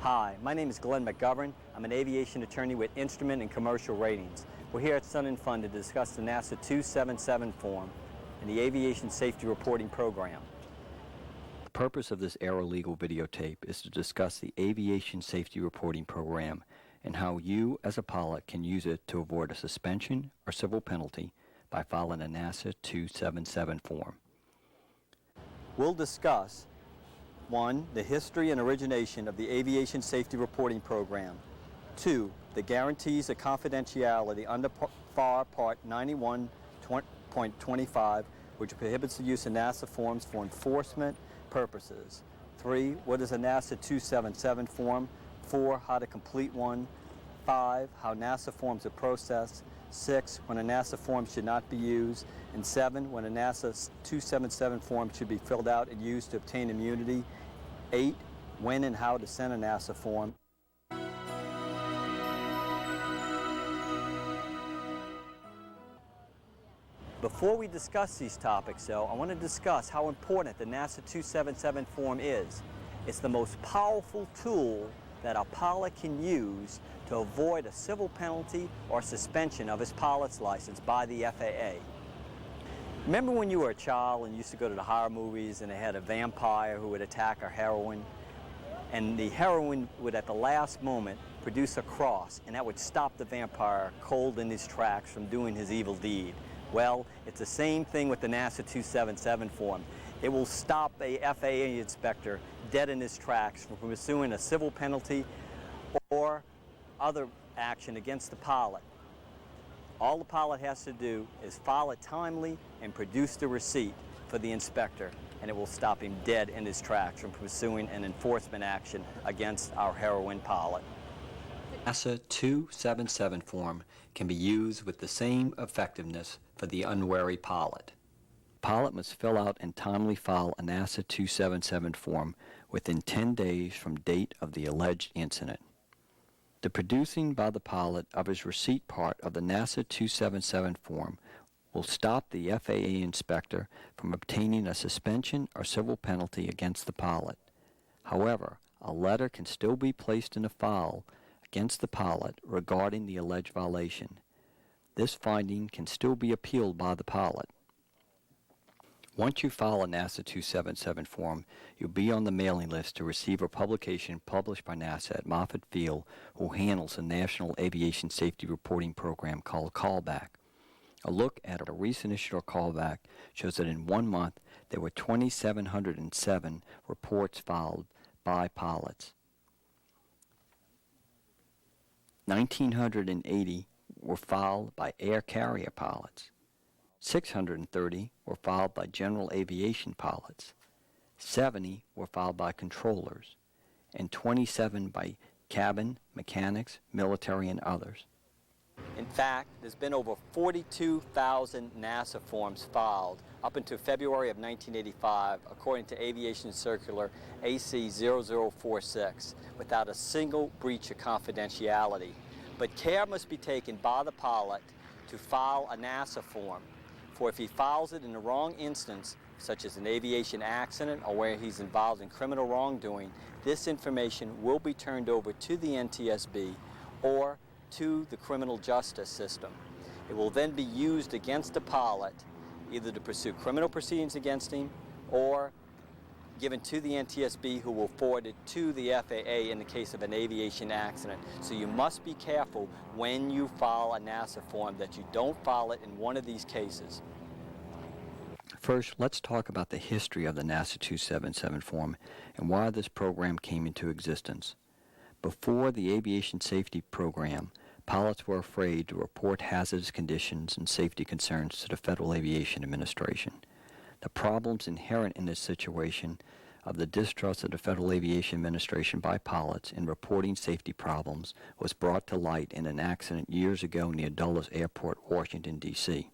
Hi, my name is Glenn McGovern. I'm an aviation attorney with Instrument and Commercial Ratings. We're here at Sun & Fun to discuss the NASA 277 form and the Aviation Safety Reporting Program. The purpose of this aero-legal videotape is to discuss the Aviation Safety Reporting Program and how you, as a pilot, can use it to avoid a suspension or civil penalty by filing a NASA 277 form. We'll discuss 1. The history and origination of the Aviation Safety Reporting Program. 2. The guarantees of confidentiality under FAR Part 91.25, which prohibits the use of NASA forms for enforcement purposes. 3. What is a NASA 277 form? 4. How to complete one. 5. How NASA forms are processed. 6. When a NASA form should not be used. And 7. When a NASA 277 form should be filled out and used to obtain immunity. 8. When and how to send a NASA form. Before we discuss these topics, though, I want to discuss how important the NASA 277 form is. It's the most powerful tool that a pilot can use to avoid a civil penalty or suspension of his pilot's license by the FAA. Remember when you were a child and used to go to the horror movies and they had a vampire who would attack a heroine, and the heroine would at the last moment produce a cross, and that would stop the vampire cold in his tracks from doing his evil deed? Well, it's the same thing with the NASA 277 form. It will stop a FAA inspector dead in his tracks from pursuing a civil penalty or other action against the pilot. All the pilot has to do is file it timely and produce the receipt for the inspector, and it will stop him dead in his tracks from pursuing an enforcement action against our heroine pilot. NASA 277 form can be used with the same effectiveness for the unwary pilot. Pilot must fill out and timely file a NASA 277 form within 10 days from date of the alleged incident. The producing by the pilot of his receipt part of the NASA 277 form will stop the FAA inspector from obtaining a suspension or civil penalty against the pilot. However, a letter can still be placed in a file against the pilot regarding the alleged violation. This finding can still be appealed by the pilot. Once you file a NASA 277 form, you'll be on the mailing list to receive a publication published by NASA at Moffett Field, who handles the National Aviation Safety Reporting Program called Callback. A look at a recent issue of Callback shows that in 1 month there were 2,707 reports filed by pilots. 1,980 were filed by air carrier pilots. 630 were filed by general aviation pilots, 70 were filed by controllers, and 27 by cabin, mechanics, military, and others. In fact, there's been over 42,000 NASA forms filed up until February of 1985, according to Aviation Circular AC 0046, without a single breach of confidentiality. But care must be taken by the pilot to file a NASA form. For if he files it in the wrong instance, such as an aviation accident or where he's involved in criminal wrongdoing, this information will be turned over to the NTSB or to the criminal justice system. It will then be used against the pilot, either to pursue criminal proceedings against him or given to the NTSB, who will forward it to the FAA in the case of an aviation accident. So you must be careful when you file a NASA form that you don't file it in one of these cases. First, let's talk about the history of the NASA 277 form and why this program came into existence. Before the Aviation Safety Program, pilots were afraid to report hazardous conditions and safety concerns to the Federal Aviation Administration. The problems inherent in this situation of the distrust of the Federal Aviation Administration by pilots in reporting safety problems was brought to light in an accident years ago near Dulles Airport, Washington, D.C.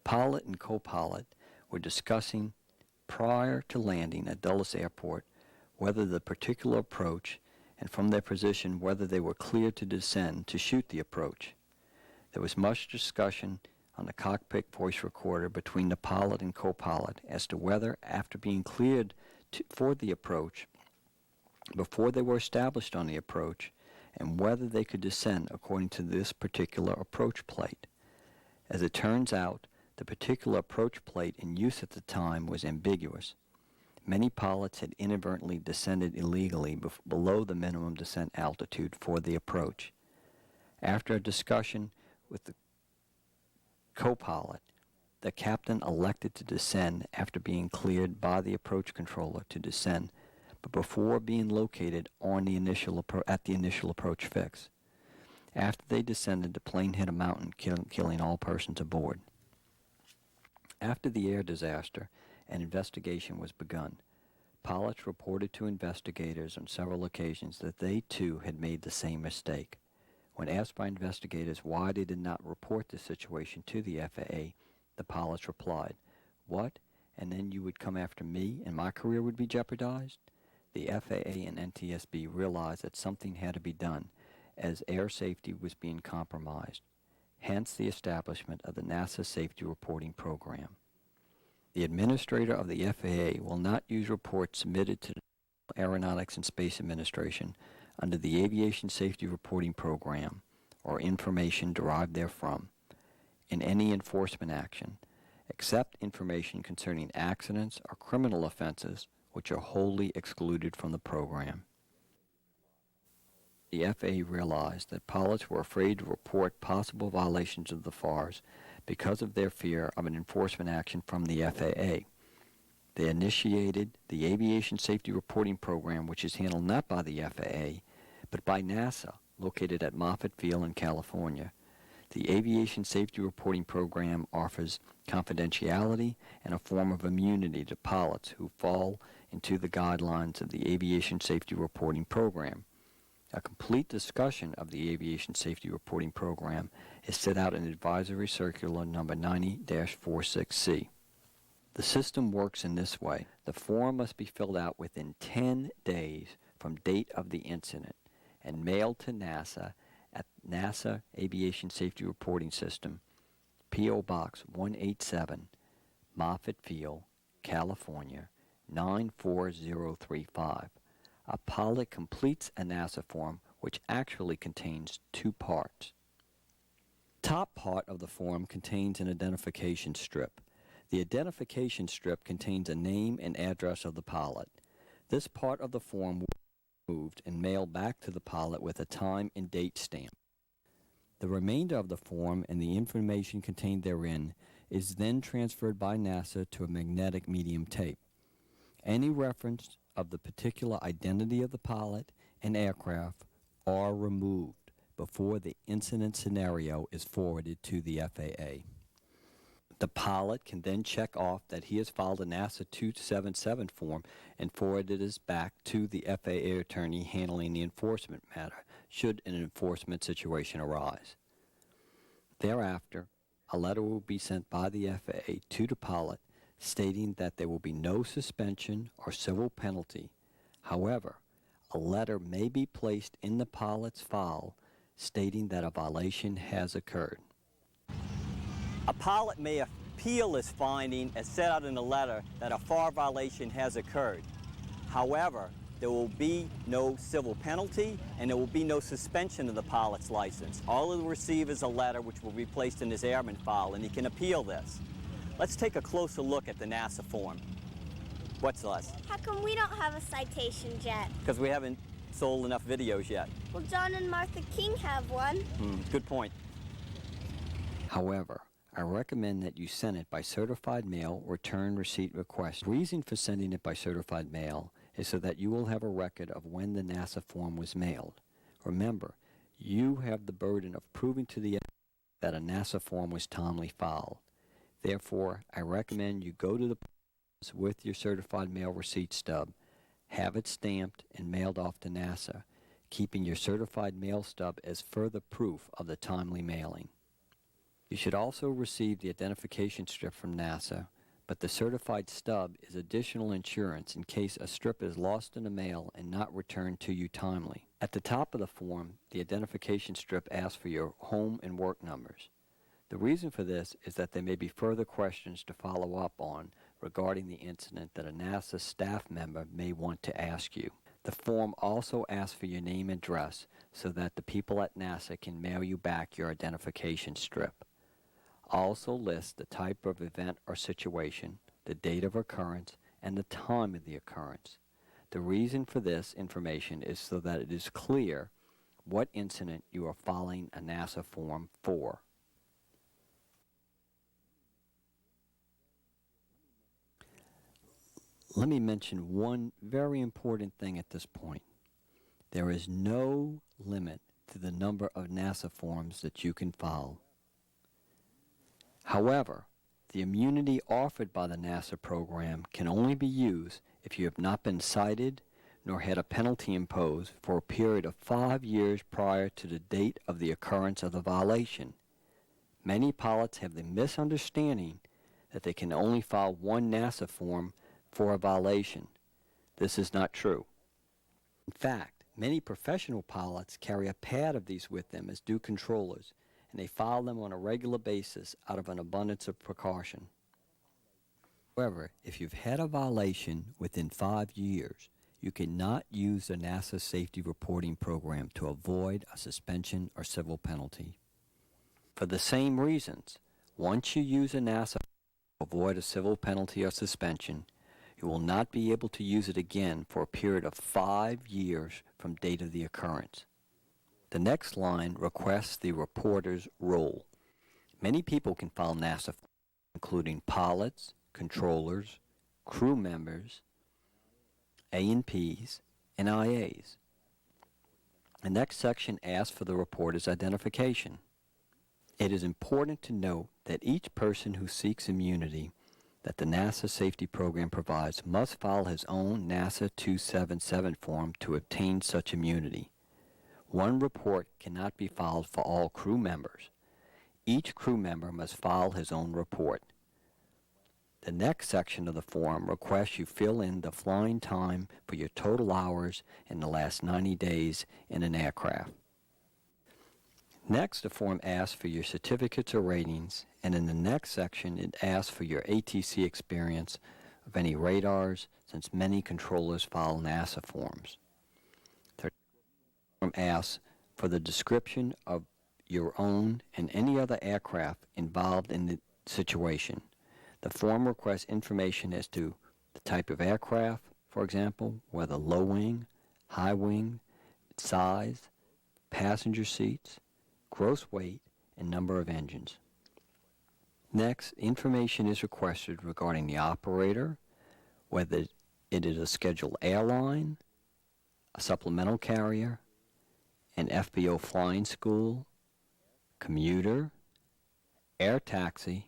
Pilot and co-pilot were discussing prior to landing at Dulles Airport whether the particular approach, and from their position whether they were cleared to descend to shoot the approach. There was much discussion on the cockpit voice recorder between the pilot and co-pilot as to whether, after being cleared for the approach, before they were established on the approach and whether they could descend according to this particular approach plate. As it turns out, the particular approach plate in use at the time was ambiguous. Many pilots had inadvertently descended illegally below the minimum descent altitude for the approach. After a discussion with the co-pilot, the captain elected to descend after being cleared by the approach controller to descend, but before being located on the initial at the initial approach fix. After they descended, the plane hit a mountain, killing all persons aboard. After the air disaster, an investigation was begun. Pilots reported to investigators on several occasions that they too had made the same mistake. When asked by investigators why they did not report the situation to the FAA, the pilots replied, "What? And then you would come after me and my career would be jeopardized?" The FAA and NTSB realized that something had to be done, as air safety was being compromised, hence the establishment of the NASA Safety Reporting Program. The administrator of the FAA will not use reports submitted to the Aeronautics and Space Administration under the Aviation Safety Reporting Program or information derived therefrom in any enforcement action, except information concerning accidents or criminal offenses which are wholly excluded from the program. The FAA realized that pilots were afraid to report possible violations of the FARs because of their fear of an enforcement action from the FAA. They initiated the Aviation Safety Reporting Program, which is handled not by the FAA, but by NASA, located at Moffett Field in California. The Aviation Safety Reporting Program offers confidentiality and a form of immunity to pilots who fall into the guidelines of the Aviation Safety Reporting Program. A complete discussion of the Aviation Safety Reporting Program is set out in Advisory Circular number 90-46C. The system works in this way. The form must be filled out within 10 days from date of the incident and mailed to NASA at NASA Aviation Safety Reporting System, P.O. Box 187, Moffett Field, California, 94035. A pilot completes a NASA form which actually contains two parts. Top part of the form contains an identification strip. The identification strip contains a name and address of the pilot. This part of the form will be removed and mailed back to the pilot with a time and date stamp. The remainder of the form and the information contained therein is then transferred by NASA to a magnetic medium tape. Any reference of the particular identity of the pilot and aircraft are removed before the incident scenario is forwarded to the FAA. The pilot can then check off that he has filed a NASA 277 form and forwarded it back to the FAA attorney handling the enforcement matter, should an enforcement situation arise. Thereafter, a letter will be sent by the FAA to the pilot stating that there will be no suspension or civil penalty. However, a letter may be placed in the pilot's file stating that a violation has occurred. A pilot may appeal this finding as set out in the letter that a FAR violation has occurred. However, there will be no civil penalty and there will be no suspension of the pilot's license. All he will receive is a letter which will be placed in his airman file, and he can appeal this. Let's take a closer look at the NASA form. What's Les? How come we don't have a citation yet? Because we haven't sold enough videos yet. Well, John and Martha King have one. Good point. However, I recommend that you send it by certified mail, return receipt request. The reason for sending it by certified mail is so that you will have a record of when the NASA form was mailed. Remember, you have the burden of proving to the FAA that a NASA form was timely filed. Therefore, I recommend you go to the post with your certified mail receipt stub, have it stamped and mailed off to NASA, keeping your certified mail stub as further proof of the timely mailing. You should also receive the identification strip from NASA, but the certified stub is additional insurance in case a strip is lost in the mail and not returned to you timely. At the top of the form, the identification strip asks for your home and work numbers. The reason for this is that there may be further questions to follow up on regarding the incident that a NASA staff member may want to ask you. The form also asks for your name and address so that the people at NASA can mail you back your identification strip. Also lists the type of event or situation, the date of occurrence, and the time of the occurrence. The reason for this information is so that it is clear what incident you are filing a NASA form for. Let me mention one very important thing at this point. There is no limit to the number of NASA forms that you can file. However, the immunity offered by the NASA program can only be used if you have not been cited nor had a penalty imposed for a period of 5 years prior to the date of the occurrence of the violation. Many pilots have the misunderstanding that they can only file one NASA form for a violation. This is not true. In fact, many professional pilots carry a pad of these with them as do controllers, and they file them on a regular basis out of an abundance of precaution. However, if you've had a violation within 5 years, you cannot use the NASA Safety Reporting Program to avoid a suspension or civil penalty. For the same reasons, once you use a NASA to avoid a civil penalty or suspension, you will not be able to use it again for a period of 5 years from date of the occurrence. The next line requests the reporter's role. Many people can file NASA, including pilots, controllers, crew members, A&Ps, and IAs. The next section asks for the reporter's identification. It is important to note that each person who seeks immunity that the NASA Safety Program provides must file his own NASA 277 form to obtain such immunity. One report cannot be filed for all crew members. Each crew member must file his own report. The next section of the form requests you fill in the flying time for your total hours in the last 90 days in an aircraft. Next, the form asks for your certificates or ratings, and in the next section, it asks for your ATC experience of any radars, since many controllers file NASA forms. The form asks for the description of your own and any other aircraft involved in the situation. The form requests information as to the type of aircraft, for example, whether low wing, high wing, size, passenger seats, gross weight, and number of engines. Next, information is requested regarding the operator, whether it is a scheduled airline, a supplemental carrier, an FBO flying school, commuter, air taxi,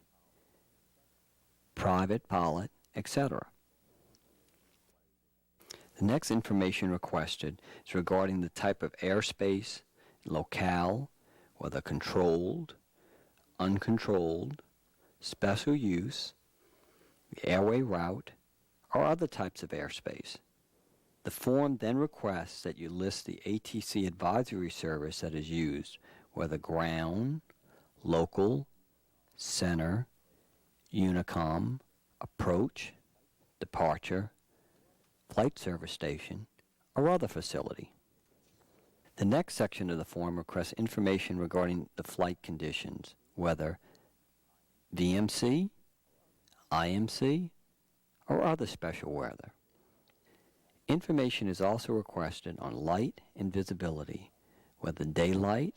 private pilot, etc. The next information requested is regarding the type of airspace, locale, whether controlled, uncontrolled, special use, the airway route, or other types of airspace. The form then requests that you list the ATC advisory service that is used, whether ground, local, center, Unicom, approach, departure, flight service station, or other facility. The next section of the form requests information regarding the flight conditions, whether VMC, IMC, or other special weather. Information is also requested on light and visibility, whether daylight,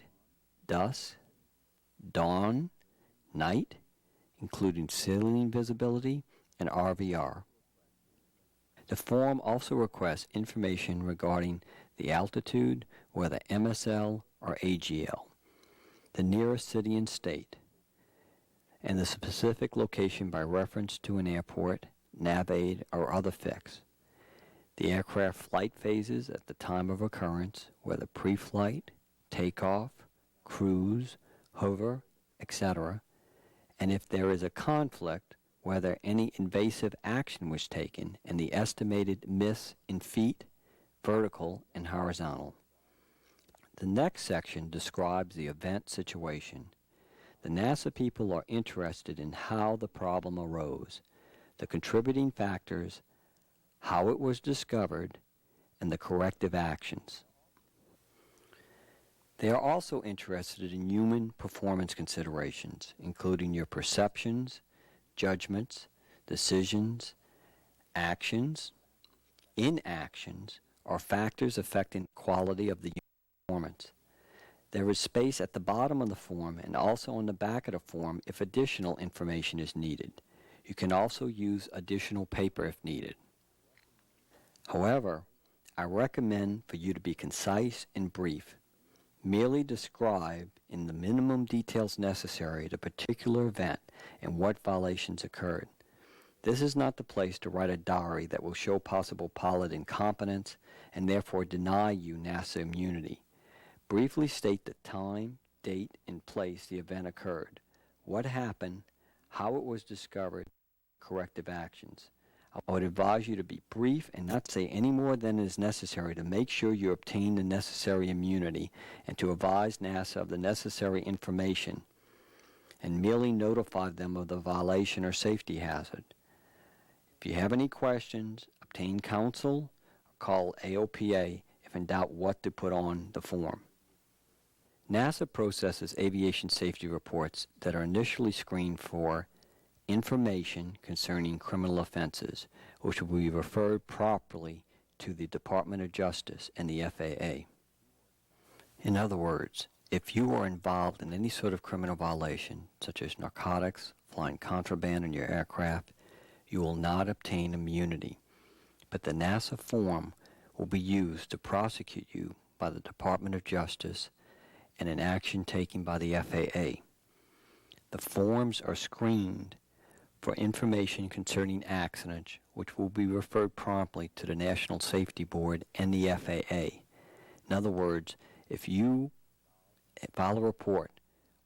dusk, dawn, night, including ceiling visibility and RVR. The form also requests information regarding the altitude, whether MSL or AGL, the nearest city and state, and the specific location by reference to an airport, NavAid, or other fix. The aircraft flight phases at the time of occurrence, whether pre-flight, takeoff, cruise, hover, etc., and if there is a conflict, whether any invasive action was taken, and the estimated miss in feet, vertical, and horizontal. The next section describes the event situation. The NASA people are interested in how the problem arose, the contributing factors, how it was discovered, and the corrective actions. They are also interested in human performance considerations, including your perceptions, judgments, decisions, actions, inactions, or factors affecting quality of the performance. There is space at the bottom of the form and also on the back of the form if additional information is needed. You can also use additional paper if needed. However, I recommend for you to be concise and brief. Merely describe in the minimum details necessary the particular event and what violations occurred. This is not the place to write a diary that will show possible pilot incompetence and therefore deny you NASA immunity. Briefly state the time, date, and place the event occurred, what happened, how it was discovered, corrective actions. I would advise you to be brief and not say any more than is necessary to make sure you obtain the necessary immunity and to advise NASA of the necessary information and merely notify them of the violation or safety hazard. If you have any questions, obtain counsel or call AOPA if in doubt what to put on the form. NASA processes aviation safety reports that are initially screened for information concerning criminal offenses, which will be referred properly to the Department of Justice and the FAA. In other words, if you are involved in any sort of criminal violation, such as narcotics, flying contraband in your aircraft, you will not obtain immunity, but the NASA form will be used to prosecute you by the Department of Justice and an action taken by the FAA. The forms are screened for information concerning accidents, which will be referred promptly to the National Safety Board and the FAA. In other words, if you file a report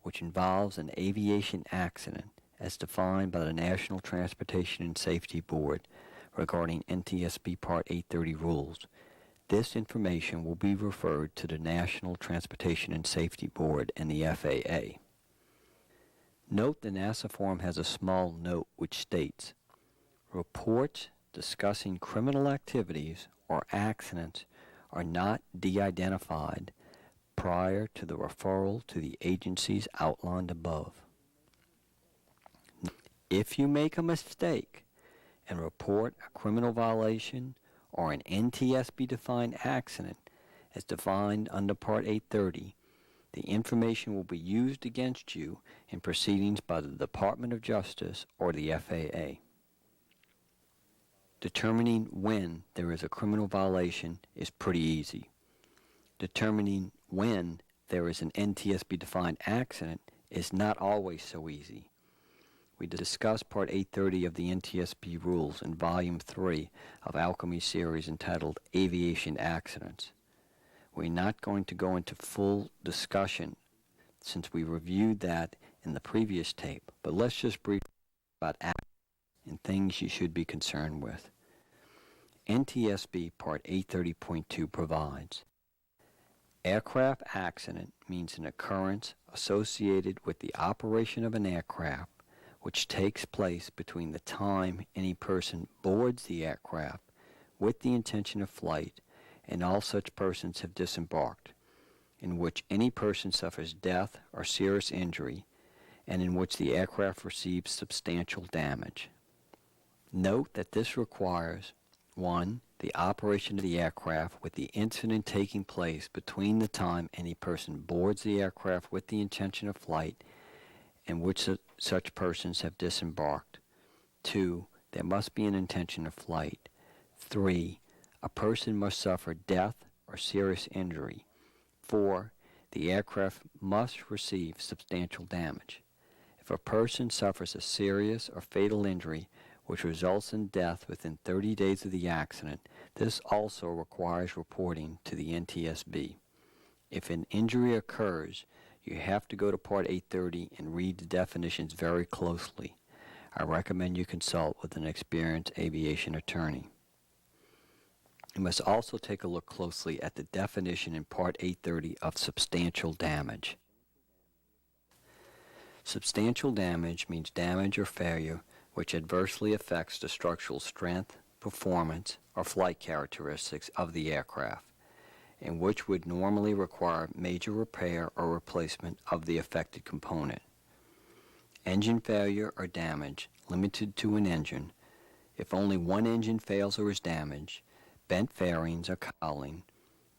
which involves an aviation accident as defined by the National Transportation and Safety Board regarding NTSB Part 830 rules, this information will be referred to the National Transportation and Safety Board and the FAA. Note the NASA form has a small note which states, reports discussing criminal activities or accidents are not de-identified prior to the referral to the agencies outlined above. If you make a mistake and report a criminal violation or an NTSB-defined accident as defined under Part 830, the information will be used against you in proceedings by the Department of Justice or the FAA. Determining when there is a criminal violation is pretty easy. Determining when there is an NTSB-defined accident is not always so easy. We discussed Part 830 of the NTSB rules in Volume 3 of Alchemy series entitled Aviation Accidents. We're not going to go into full discussion since we reviewed that in the previous tape, but let's just briefly talk about accidents and things you should be concerned with. NTSB Part 830.2 provides, aircraft accident means an occurrence associated with the operation of an aircraft which takes place between the time any person boards the aircraft with the intention of flight and all such persons have disembarked, in which any person suffers death or serious injury, and in which the aircraft receives substantial damage. Note that this requires 1. The operation of the aircraft with the incident taking place between the time any person boards the aircraft with the intention of flight and which such persons have disembarked. 2. There must be an intention of flight. 3. A person must suffer death or serious injury. 4. The aircraft must receive substantial damage. If a person suffers a serious or fatal injury which results in death within 30 days of the accident, this also requires reporting to the NTSB. If an injury occurs, you have to go to Part 830 and read the definitions very closely. I recommend you consult with an experienced aviation attorney. You must also take a look closely at the definition in Part 830 of substantial damage. Substantial damage means damage or failure which adversely affects the structural strength, performance, or flight characteristics of the aircraft, and which would normally require major repair or replacement of the affected component. Engine failure or damage limited to an engine. If only one engine fails or is damaged, bent fairings or cowling,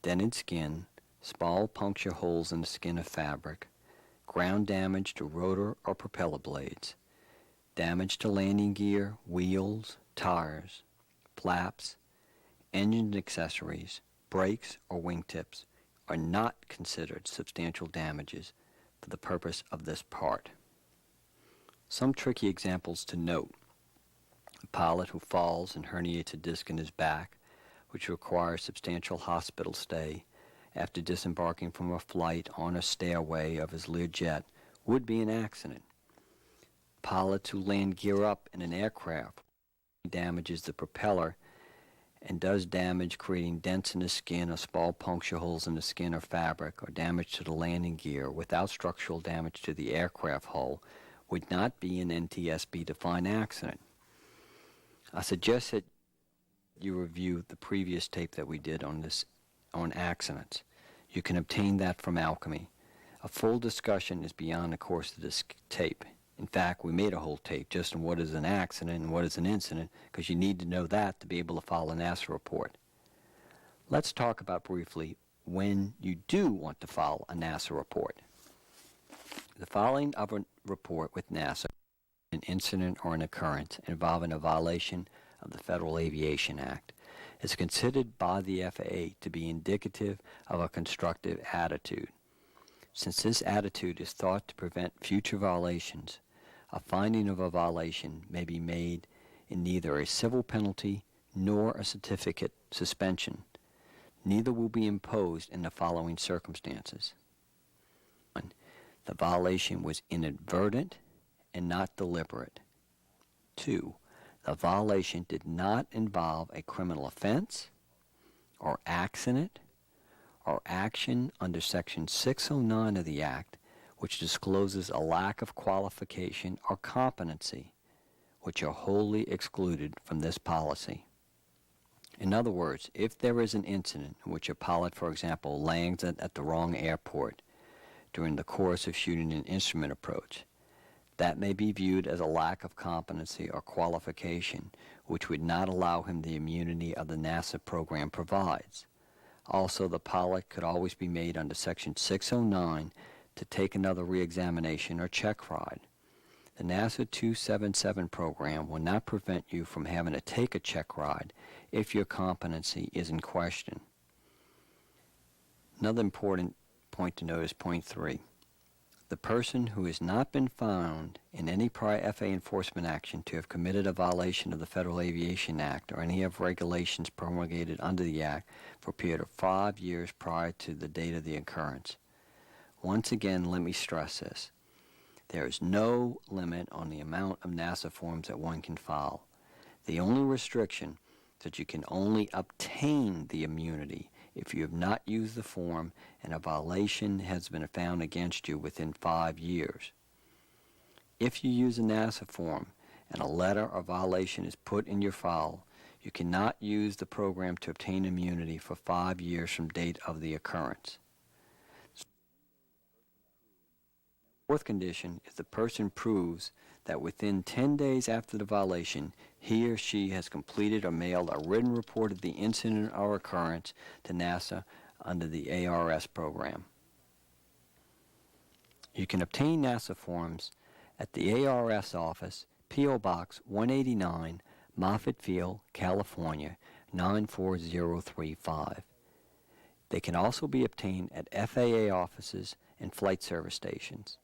dented skin, small puncture holes in the skin of fabric, ground damage to rotor or propeller blades, damage to landing gear, wheels, tires, flaps, engine accessories, brakes, or wingtips are not considered substantial damages for the purpose of this part. Some tricky examples to note: a pilot who falls and herniates a disc in his back, which requires substantial hospital stay after disembarking from a flight on a stairway of his Learjet, would be an accident. Pilots who land gear up in an aircraft damages the propeller and does damage creating dents in the skin or small puncture holes in the skin or fabric, or damage to the landing gear without structural damage to the aircraft hull, would not be an NTSB-defined accident. I suggest that you review the previous tape that we did on accidents. You can obtain that from Alchemy. A full discussion is beyond the course of this tape. In fact, we made a whole tape just on what is an accident and what is an incident, because you need to know that to be able to file a NASA report. Let's talk about briefly when you do want to file a NASA report. The filing of a report with NASA, an incident or an occurrence involving a violation of the Federal Aviation Act, is considered by the FAA to be indicative of a constructive attitude. Since this attitude is thought to prevent future violations, a finding of a violation may be made in neither a civil penalty nor a certificate suspension. Neither will be imposed in the following circumstances. 1. The violation was inadvertent and not deliberate. 2. The violation did not involve a criminal offense or accident or action under Section 609 of the Act, which discloses a lack of qualification or competency, which are wholly excluded from this policy. In other words, if there is an incident in which a pilot, for example, lands at the wrong airport during the course of shooting an instrument approach, that may be viewed as a lack of competency or qualification, which would not allow him the immunity of the NASA program provides. Also, the pilot could always be made under Section 609 to take another reexamination or check ride. The NASA 277 program will not prevent you from having to take a check ride if your competency is in question. Another important point to note is point 3. The person who has not been found in any prior FAA enforcement action to have committed a violation of the Federal Aviation Act or any of regulations promulgated under the Act for a period of 5 years prior to the date of the occurrence. Once again, let me stress this. There is no limit on the amount of NASA forms that one can file. The only restriction is that you can only obtain the immunity if you have not used the form and a violation has been found against you within 5 years. If you use a NASA form and a letter or violation is put in your file, you cannot use the program to obtain immunity for 5 years from date of the occurrence. Fourth condition is the person proves that within 10 days after the violation, he or she has completed or mailed a written report of the incident or occurrence to NASA under the ARS program. You can obtain NASA forms at the ARS office, P.O. Box 189, Moffett Field, California, 94035. They can also be obtained at FAA offices and flight service stations.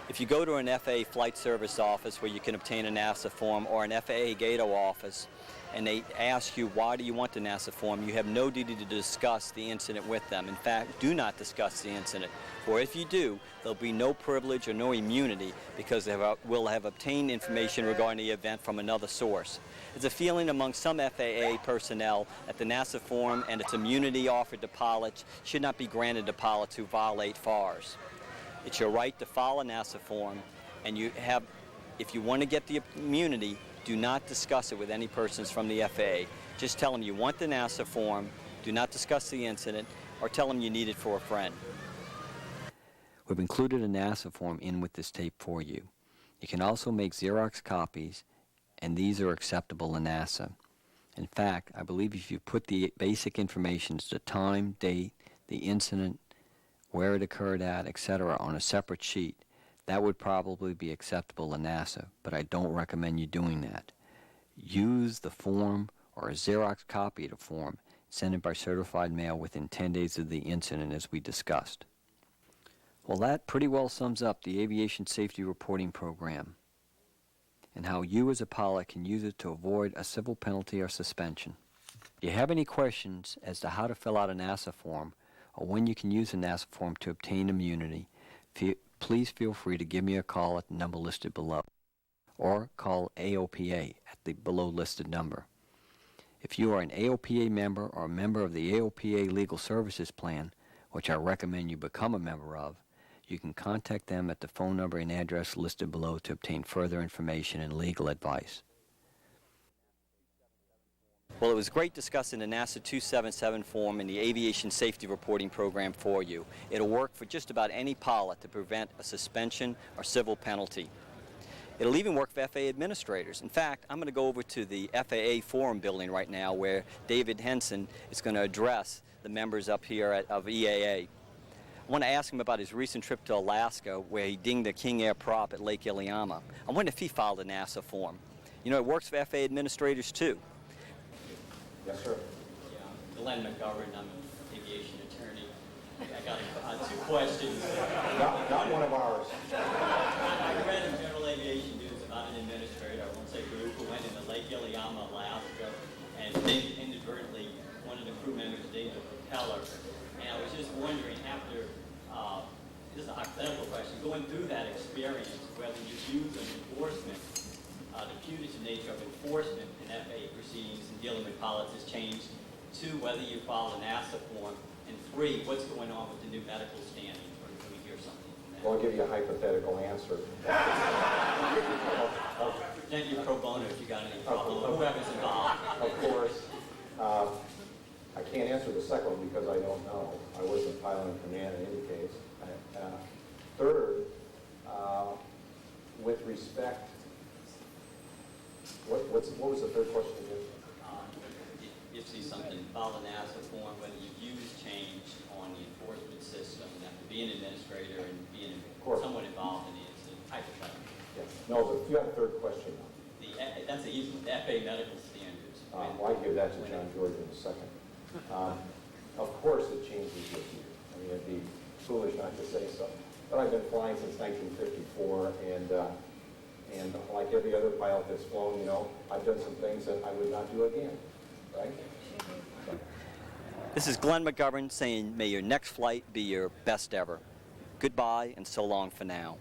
If you go to an FAA flight service office where you can obtain a NASA form, or an FAA GATO office, and they ask you, why do you want the NASA form, you have no duty to discuss the incident with them. In fact, do not discuss the incident. For if you do, there'll be no privilege or no immunity, because they will have obtained information regarding the event from another source. There's a feeling among some FAA personnel that the NASA form and its immunity offered to pilots should not be granted to pilots who violate FARs. It's your right to file a NASA form, and if you want to get the immunity, do not discuss it with any persons from the FAA. Just tell them you want the NASA form, do not discuss the incident, or tell them you need it for a friend. We've included a NASA form in with this tape for you. You can also make Xerox copies, and these are acceptable to NASA. In fact, I believe if you put the basic information, the time, date, the incident, where it occurred at, etc., on a separate sheet, that would probably be acceptable to NASA, but I don't recommend you doing that. Use the form or a Xerox copy of the form, send it by certified mail within 10 days of the incident as we discussed. Well, that pretty well sums up the Aviation Safety Reporting Program and how you as a pilot can use it to avoid a civil penalty or suspension. If you have any questions as to how to fill out a NASA form or when you can use a NASA form to obtain immunity, please feel free to give me a call at the number listed below or call AOPA at the below listed number. If you are an AOPA member or a member of the AOPA Legal Services Plan, which I recommend you become a member of, you can contact them at the phone number and address listed below to obtain further information and legal advice. Well, it was great discussing the NASA 277 form and the Aviation Safety Reporting Program for you. It'll work for just about any pilot to prevent a suspension or civil penalty. It'll even work for FAA administrators. In fact, I'm going to go over to the FAA Forum building right now where David Henson is going to address the members up here of EAA. I want to ask him about his recent trip to Alaska where he dinged a King Air prop at Lake Iliamna. I wonder if he filed a NASA form. You know, it works for FAA administrators too. Yes, sir. Yeah, Glenn McGovern, I'm an aviation attorney. I got two questions. Not one of ours. I read in General Aviation News about an administrator, I won't say who went into Lake Iliamna, Alaska, and inadvertently one of the crew members dinged a propeller. And I was just wondering, after, this is a hypothetical question, going through that experience, whether you use an enforcement, the punitive nature of enforcement in FAA proceedings and dealing with pilots has changed. 2, whether you file a NASA form, and 3, what's going on with the new medical standing, or can we hear something from that? Well, I'll give you a hypothetical answer. Thank you pro bono if you got any problem, whoever's involved. Of course. I can't answer the second one because I don't know. I wasn't pilot in command in any case. Third, with respect, what was the third question again? If you see something, file a NASA form, whether you've used change on the enforcement system, and have to be an administrator and being somewhat involved in the incident, hypothetical. Yes. No, but you have a third question though. That's the easy one, the FAA medical standards. Well, I give that to John George in a second. Of course it changes with you. I mean, it'd be foolish not to say so. But I've been flying since 1954, and like every other pilot that's flown, you know, I've done some things that I would not do again, right? This is Glenn McGovern saying, may your next flight be your best ever. Goodbye and so long for now.